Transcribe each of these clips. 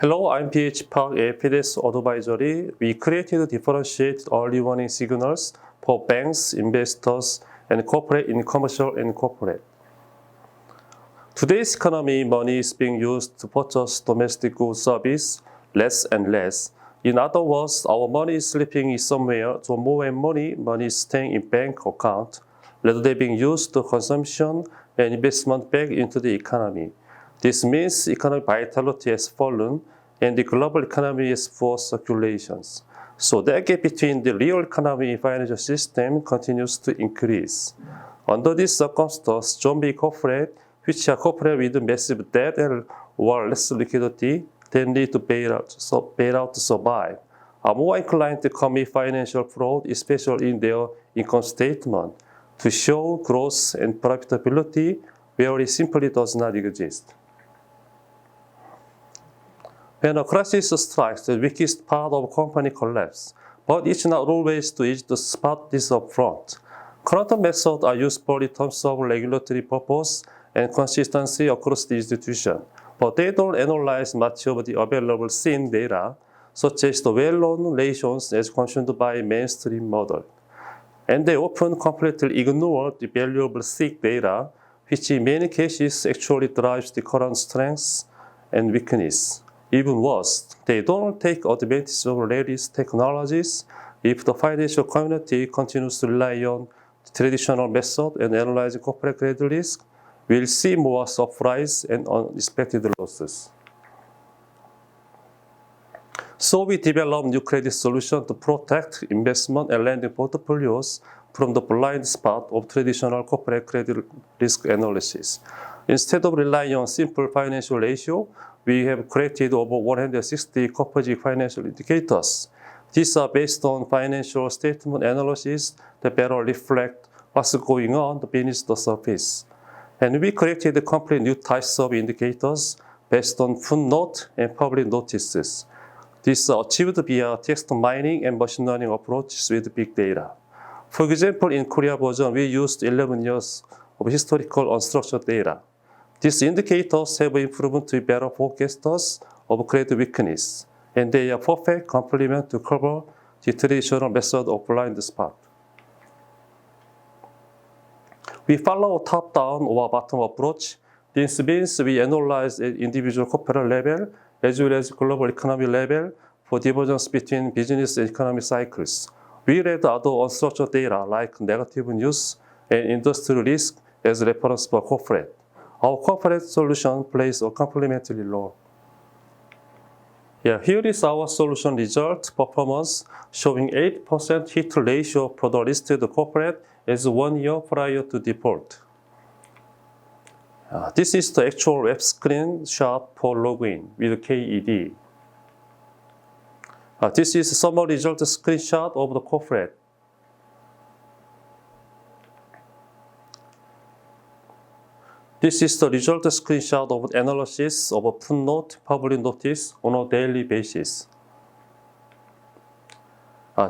Hello, I'm PH Park at Fides Advisory. We created differentiated early warning signals for banks, investors, and corporate in commercial and corporate. Today's economy, money is being used to purchase domestic goods service less and less. In other words, our money is slipping somewhere to more and money is staying in bank account rather than being used to consumption and investment back into the economy. This means economic vitality has fallen and the global economy has poor circulations. So the gap between the real economy and financial system continues to increase. Under this circumstance, zombie corporate, which are corporate with massive debt and or less liquidity, they need to bail out to survive, are more inclined to commit financial fraud, especially in their income statement, to show growth and profitability where it simply does not exist. When a crisis strikes, the weakest part of a company collapses, but it's not always too easy to spot this up front. Current methods are useful in terms of regulatory purpose and consistency across the institution, but they don't analyze much of the available scene data, such as the well-known ratios as consumed by mainstream model. And they often completely ignore the valuable SIG data, which in many cases actually drives the current strengths and weakness. Even worse, they don't take advantage of latest technologies. If the financial community continues to rely on the traditional method and analyze corporate credit risk, we'll see more surprise and unexpected losses. So we developed new credit solutions to protect investment and lending portfolios from the blind spot of traditional corporate credit risk analysis. Instead of relying on simple financial ratio, we have created over 160 corporate financial indicators. These are based on financial statement analysis that better reflect what's going on beneath the surface. And we created complete new types of indicators based on footnote and public notices. This is achieved via text mining and machine learning approaches with big data. For example, in Korea version, we used 11 years of historical unstructured data. These indicators have improved to be better forecasters of credit weakness, and they are perfect complement to cover the traditional method of blind spot. We follow a top-down or bottom approach. This means we analyze at individual corporate level as well as global economy level for divergence between business and economic cycles. We read other unstructured data like negative news and industrial risk as reference for corporate. Our corporate solution plays a complementary role. Here is our solution result performance showing 8% hit ratio for the listed corporate as 1 year prior to default. This is the actual web screenshot for login with KED. This is a summary result screenshot of the corporate. This is the result screenshot of analysis of a footnote public notice on a daily basis.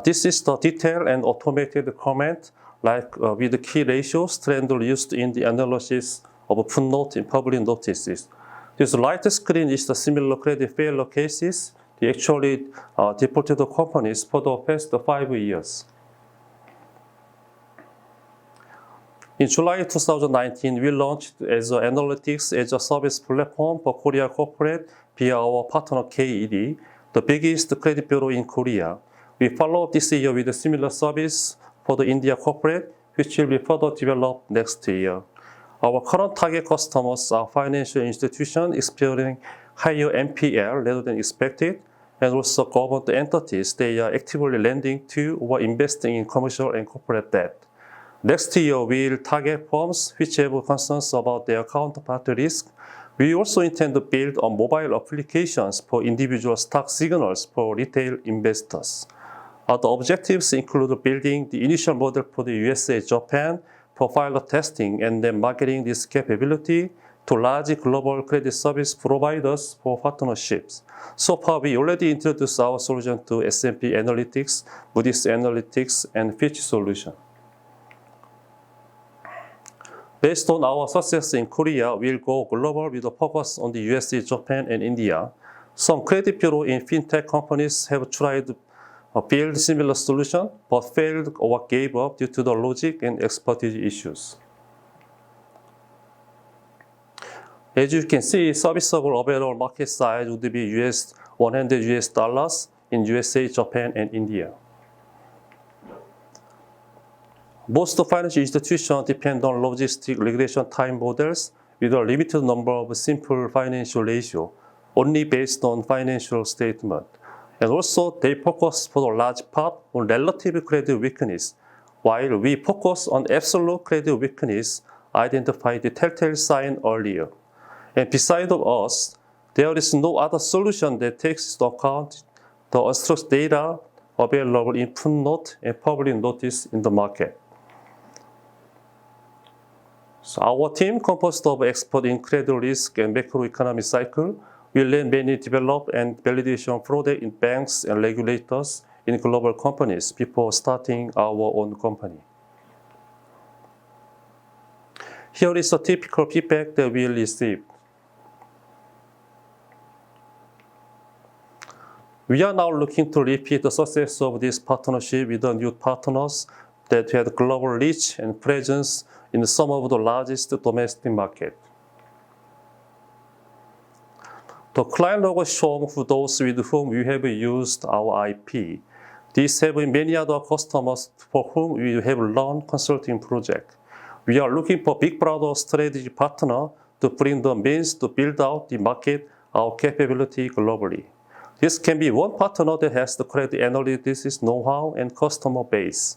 This is the detailed and automated comment like with the key ratios trend used in the analysis of a footnote in public notices. This light screen is the similar credit failure cases, the actually defaulted companies for the past 5 years. In July 2019, we launched as an analytics as a service platform for Korea corporate via our partner KED, the biggest credit bureau in Korea. We follow up this year with a similar service for the India corporate, which will be further developed next year. Our current target customers are financial institutions experiencing higher NPL rather than expected, and also government entities they are actively lending to or investing in commercial and corporate debt. Next year, we will target firms which have concerns about their counterparty risk. We also intend to build on mobile applications for individual stock signals for retail investors. Other objectives include building the initial model for the USA, Japan for pilot testing and then marketing this capability to large global credit service providers for partnerships. So far, we already introduced our solution to S&P Analytics, Moody's Analytics, and Fitch Solution. Based on our success in Korea, we'll go global with a focus on the USA, Japan, and India. Some credit bureau in fintech companies have tried to build similar solution but failed or gave up due to the logic and expertise issues. As you can see, serviceable available market size would be $100 in USA, Japan, and India. Most financial institutions depend on logistic regression time models with a limited number of simple financial ratios, only based on financial statement. And also, they focus for the large part on relative credit weakness, while we focus on absolute credit weakness, identify the telltale sign earlier. And beside of us, there is no other solution that takes into account the unstructured data available in footnote and public notice in the market. So our team, composed of experts in credit risk and macroeconomic cycle, will then mainly develop and validation product in banks and regulators in global companies before starting our own company. Here is a typical feedback that we received. We are now looking to repeat the success of this partnership with the new partners that had global reach and presence in some of the largest domestic markets. The client logo shown for those with whom we have used our IP. These have been many other customers for whom we have run consulting project. We are looking for Big Brother strategy partner to bring the means to build out the market, our capability globally. This can be one partner that has the credit analytics know-how and customer base.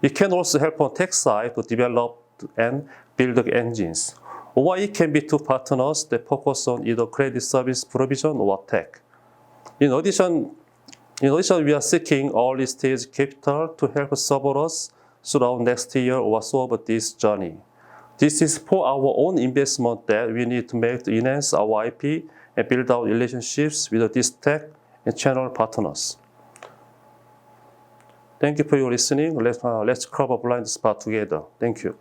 It can also help on tech side to develop and build the engines. Or it can be two partners that focus on either credit service provision or tech. In addition, we are seeking early stage capital to help support us throughout next year or so of this journey. This is for our own investment that we need to make to enhance our IP and build our relationships with these tech and channel partners. Thank you for your listening. Let's cover blind spot together. Thank you.